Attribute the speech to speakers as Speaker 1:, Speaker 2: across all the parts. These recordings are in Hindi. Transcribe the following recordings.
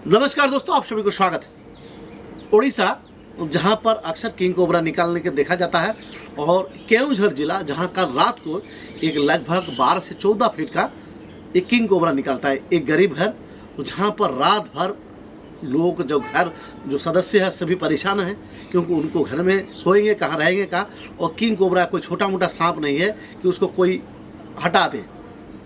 Speaker 1: नमस्कार दोस्तों, आप सभी को स्वागत है। उड़ीसा जहां पर अक्सर किंग कोबरा निकालने के देखा जाता है और केवंझर जिला जहां का रात को एक लगभग 12 से 14 फीट का एक किंग कोबरा निकालता है। एक गरीब घर जहां पर रात भर लोग जो सदस्य है सभी परेशान हैं, क्योंकि उनको घर में सोएंगे कहाँ, रहेंगे कहाँ। और किंग कोबरा कोई छोटा मोटा सांप नहीं है कि उसको कोई हटा दे।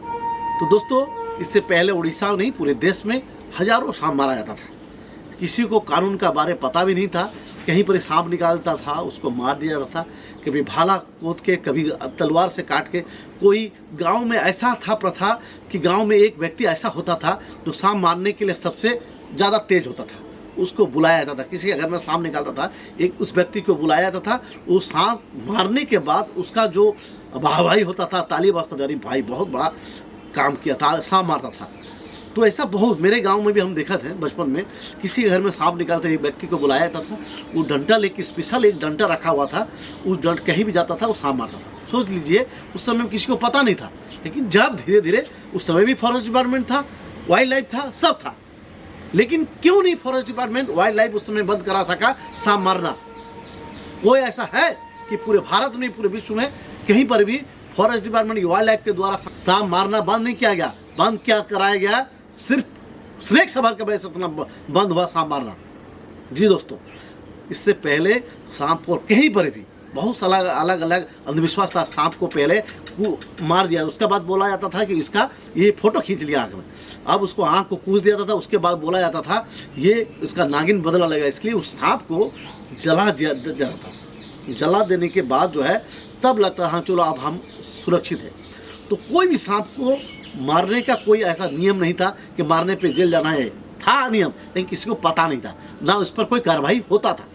Speaker 1: तो दोस्तों, इससे पहले उड़ीसा नहीं पूरे देश में हजारों सांप मारा जाता था। किसी को कानून का बारे पता भी नहीं था। कहीं पर सांप निकालता था उसको मार दिया जाता था, कभी भाला कूद के, कभी तलवार से काट के। कोई गांव में ऐसा था प्रथा कि गांव में एक व्यक्ति ऐसा होता था जो सांप मारने के लिए सबसे ज़्यादा तेज होता था। उसको बुलाया जाता था, किसी के घर में सांप निकालता था, एक उस व्यक्ति को बुलाया जाता था। वो सांप मारने के बाद उसका जो वाहवाही होता था, ताली बजता था, अरे भाई बहुत बड़ा काम किया था, सांप मारता था। तो ऐसा बहुत मेरे गांव में भी हम देखा थे बचपन में। किसी घर में सांप निकालते एक व्यक्ति को बुलाया जाता था, वो डंटा लेके, स्पेशल एक डंटा रखा हुआ था, उस डंट कहीं भी जाता था वो सांप मारता था। सोच लीजिए, उस समय किसी को पता नहीं था। लेकिन जब धीरे धीरे, उस समय भी फॉरेस्ट डिपार्टमेंट था, वाइल्ड लाइफ था, सब था, लेकिन क्यों नहीं फॉरेस्ट डिपार्टमेंट, वाइल्ड लाइफ उस समय बंद करा सका सांप मारना? कोई ऐसा है कि पूरे भारत में, पूरे विश्व में कहीं पर भी फॉरेस्ट डिपार्टमेंट, वाइल्ड लाइफ के द्वारा सांप मारना बंद नहीं किया गया? बंद क्या कराया गया? सिर्फ स्नेक सवार के वजह से इतना बंद हुआ सांप मारना। जी दोस्तों, इससे पहले सांप को कहीं पर भी बहुत सारा अलग अलग अंधविश्वास था। सांप को पहले मार दिया, उसके बाद बोला जाता था कि इसका ये फोटो खींच लिया आँख में। अब उसको आँख को कूच दिया था, उसके बाद बोला जाता था ये इसका नागिन बदला लगेगा, इसलिए उस सांप को जला दिया जाता था। जला देने के बाद जो है तब लगता हाँ चलो अब हम सुरक्षित हैं। तो कोई भी सांप को मारने का कोई ऐसा नियम नहीं था कि मारने पे जेल जाना है। था नियम, लेकिन किसी को पता नहीं था, ना उस पर कोई कार्रवाई होता था।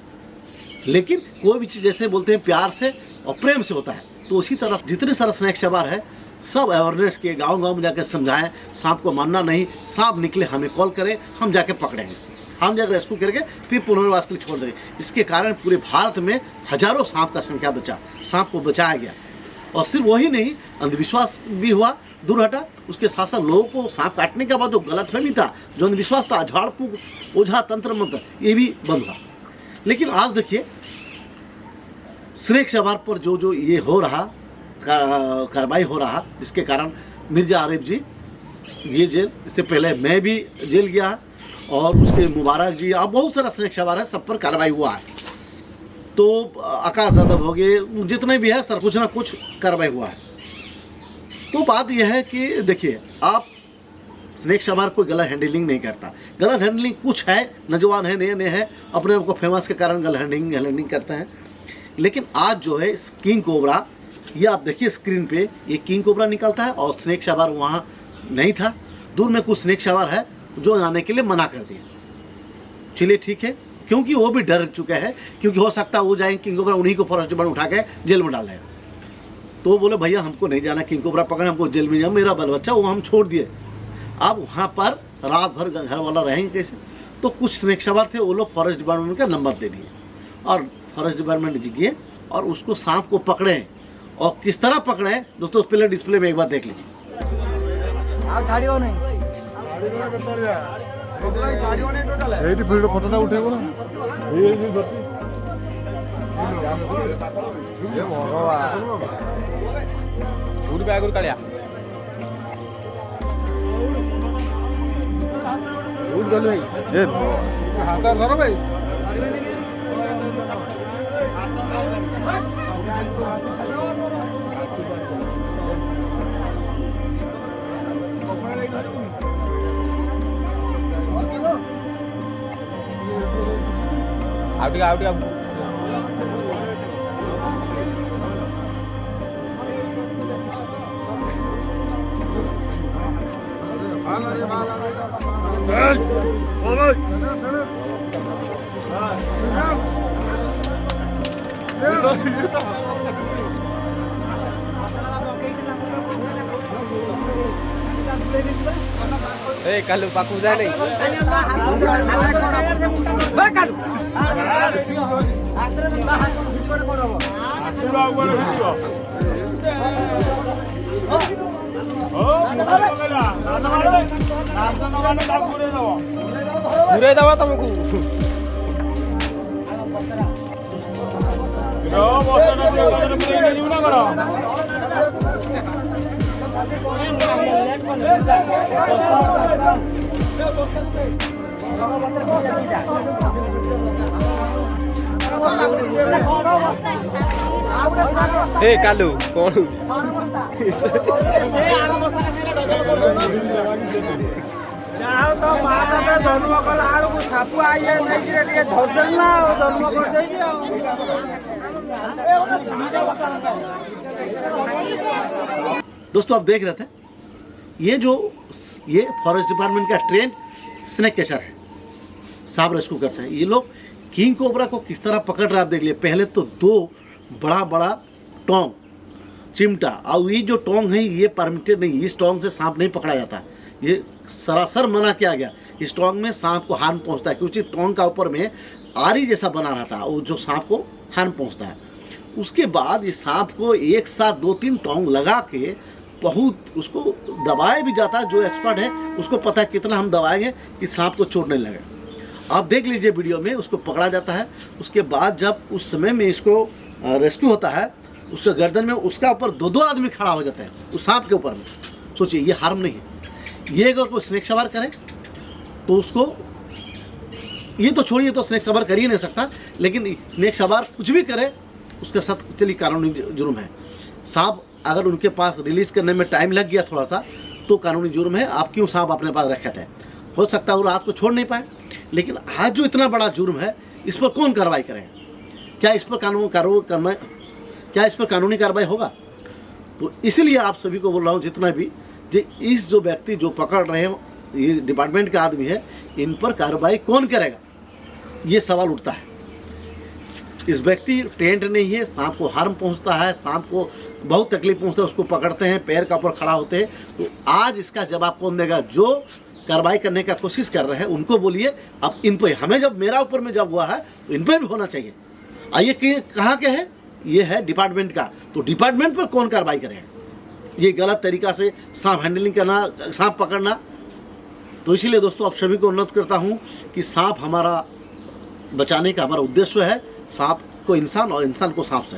Speaker 1: लेकिन कोई भी चीज़ जैसे बोलते हैं प्यार से और प्रेम से होता है, तो उसी तरह जितने सारे स्नेक सवार है सब अवेयरनेस के गांव-गांव में जाकर समझाएं, सांप को मारना नहीं, सांप निकले हमें कॉल करें, हम जाके पकड़ेंगे, हम जाकर रेस्क्यू करके फिर पुनर्वास के लिए छोड़ देंगे। इसके कारण पूरे भारत में हजारों सांप का संख्या बचा, सांप को बचाया गया। और सिर्फ वही नहीं, अंधविश्वास भी हुआ, दूर हटा। उसके साथ साथ लोगों को सांप काटने के बाद जो गलतफहमी था, जो अंधविश्वास था, झाड़ फूक, ओझा, तंत्र मंत्र, ये भी बंद हुआ। लेकिन आज देखिए, स्नेक सवार पर जो ये हो रहा, कार्रवाई हो रहा, जिसके कारण मिर्जा आरिफ जी ये जेल, इससे पहले मैं भी जेल गया, और उसके मुबारक जी, अब बहुत सारा स्नेक सवार है, सब पर कार्रवाई हुआ है। तो आकाश यादव हो गए, जितने भी है सर, कुछ ना कुछ कार्रवाई हुआ है। तो बात यह है कि देखिए, आप स्नेक सवार कोई गलत हैंडलिंग नहीं करता। गलत हैंडलिंग कुछ है, नौजवान है, नए नए हैं, अपने आप को फेमस के कारण गलत हैंडलिंग करते हैं। लेकिन आज जो है किंग कोबरा, ये आप देखिए स्क्रीन पे, ये किंग कोबरा निकलता है और स्नेक सवार वहाँ नहीं था। दूर में कुछ स्नेक सवार है जो आने के लिए मना कर दिया। चलिए ठीक है, क्योंकि वो भी डर चुके हैं, क्योंकि हो सकता है वो जाएंगे किंग कोबरा, उन्हीं को फॉरेस्ट डिपार्टमेंट उठा के जेल में डाल देगा। तो वो बोले भैया हमको नहीं जाना किंग कोबरा पकड़ने, हमको जेल में जाना, मेरा बाल बच्चा, वो हम छोड़ दिए। अब वहाँ पर रात भर घर वाला रहेंगे कैसे? तो कुछ स्नेक सवार थे, वो लोग फॉरेस्ट डिपार्टमेंट का नंबर दे दिए और फॉरेस्ट डिपार्टमेंट गए और उसको सांप को पकड़े। और किस तरह पकड़े दोस्तों, पहले डिस्प्ले में एक बार देख लीजिए।
Speaker 2: फोटोटा उठेबो ना हाथ धरो भाई।
Speaker 3: आउटिया kalau paku sana nih. घूरे दवा तुमको ए कालू कौन
Speaker 1: दोस्तों आप देख रहे थे ये फॉरेस्ट डिपार्टमेंट का ट्रेन स्नेक कैचर है, सांप रेस्क्यू करते हैं। ये लोग किंग कोबरा को किस तरह पकड़ रहे हैं आप देख लिए। पहले तो 2 बड़ा बड़ा टोंग चिमटा, और ये जो टोंग है ये परमिटेड नहीं, इस टोंग से सांप नहीं पकड़ा जाता है, ये सरासर मना किया गया। इस टोंग में सांप को हार्म पहुंचता है, क्योंकि टोंग का ऊपर में आरी जैसा बना रहता है वो जो सांप को हार्म पहुंचता है। उसके बाद ये सांप को एक साथ 2-3 टोंग लगा के बहुत उसको दबाया भी जाता है। जो एक्सपर्ट है उसको पता है कितना हम दबाएंगे कि सांप को चोट नहीं लगे। आप देख लीजिए वीडियो में, उसको पकड़ा जाता है। उसके बाद जब उस समय में इसको रेस्क्यू होता है, उसके गर्दन में उसका ऊपर 2-2 आदमी खड़ा हो जाता है उस सांप के ऊपर में। सोचिए ये हार्म नहीं है। ये अगर कोई स्नेक सवार करे तो उसको, ये तो छोड़िए, तो स्नेक सवार कर ही नहीं सकता, लेकिन स्नेक सवार कुछ भी करे उसके साथ चलिए कानूनी जुर्म है। सांप अगर उनके पास रिलीज करने में टाइम लग गया थोड़ा सा तो कानूनी जुर्म है। आप क्यों सांप अपने पास रखे थे? हो सकता है वो रात को छोड़ नहीं पाए, लेकिन आज जो इतना बड़ा जुर्म है इस पर कौन कार्रवाई करेगा? क्या इस पर कानूनी कार्रवाई होगा? तो इसलिए आप सभी को बोल रहा हूँ, जितना भी इस जो व्यक्ति जो पकड़ रहे हैं, ये डिपार्टमेंट का आदमी है, इन पर कार्रवाई कौन करेगा, ये सवाल उठता है। इस व्यक्ति ट्रेंड नहीं है, सांप को हार्म पहुंचता है, सांप को बहुत तकलीफ पहुंचता है, उसको पकड़ते हैं, पैर का ऊपर खड़ा होते हैं। तो आज इसका जवाब कौन देगा? जो कार्रवाई करने का कोशिश कर रहे हैं उनको बोलिए। अब इन पर, हमें जब मेरा ऊपर में जब हुआ है तो इन पर भी होना चाहिए। आइए कहाँ के है? ये है डिपार्टमेंट का, तो डिपार्टमेंट पर कौन कार्रवाई करेगा? ये गलत तरीका से सांप हैंडलिंग करना, सांप पकड़ना। तो इसीलिए दोस्तों आप सभी को अनुरोध करता हूँ कि सांप हमारा बचाने का हमारा उद्देश्य है, सांप को इंसान और इंसान को सांप से।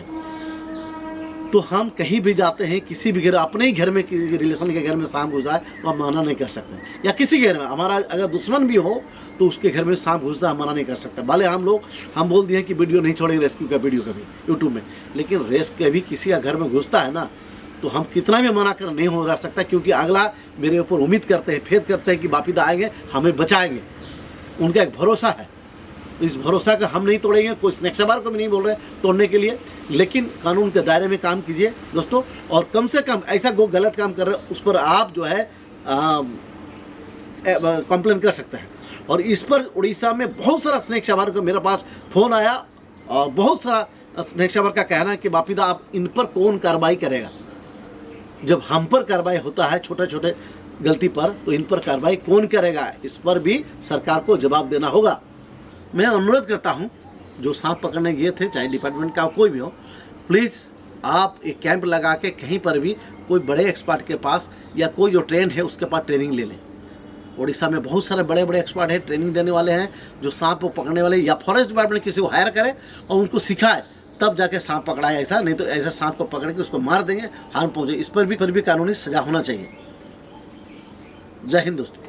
Speaker 1: तो हम कहीं भी जाते हैं, किसी भी घर, अपने ही घर में, रिलेशन के घर में सांप घुस जाए तो हम मना नहीं कर सकते, या किसी के घर में हमारा अगर दुश्मन भी हो तो उसके घर में सांप घुस जाए हम मना नहीं कर सकते। भले हम बोल दिए कि वीडियो नहीं छोड़ेंगे रेस्क्यू का वीडियो कभी यूट्यूब में, लेकिन रेस्क्यू कभी किसी का घर में घुसता है ना, तो हम कितना भी मना कर नहीं हो रह सकता, क्योंकि अगला मेरे ऊपर उम्मीद करते हैं, फेथ करते हैं कि बापिदा आएंगे हमें बचाएंगे। उनका एक भरोसा है, तो इस भरोसा का हम नहीं तोड़ेंगे। कोई स्नेक सवार को भी नहीं बोल रहे तोड़ने के लिए, लेकिन कानून के दायरे में काम कीजिए दोस्तों। और कम से कम ऐसा गलत काम कर रहे हैं उस पर आप जो है कंप्लेन कर सकते हैं। और इस पर उड़ीसा में बहुत सारा स्नेक सवार को मेरे पास फ़ोन आया, और बहुत सारा स्नेक सवार का कहना है कि बापिदा आप इन पर कौन कार्रवाई करेगा? जब हम पर कार्रवाई होता है छोटे छोटे गलती पर, तो इन पर कार्रवाई कौन करेगा? इस पर भी सरकार को जवाब देना होगा। मैं अनुरोध करता हूं, जो सांप पकड़ने गए थे, चाहे डिपार्टमेंट का कोई भी हो, प्लीज़ आप एक कैंप लगा के कहीं पर भी कोई बड़े एक्सपर्ट के पास, या कोई जो ट्रेन है उसके पास ट्रेनिंग ले लें। उड़ीसा में बहुत सारे बड़े बड़े एक्सपर्ट हैं, ट्रेनिंग देने वाले हैं, जो सांप को पकड़ने वाले, या फॉरेस्ट डिपार्टमेंट किसी को हायर करे और उनको सिखाए, तब जाके सांप पकड़ाए। ऐसा नहीं तो ऐसे सांप को पकड़ के उसको मार देंगे, हार्म पहुँचे। इस पर भी कानूनी सजा होना चाहिए। जय हिंद दोस्तों।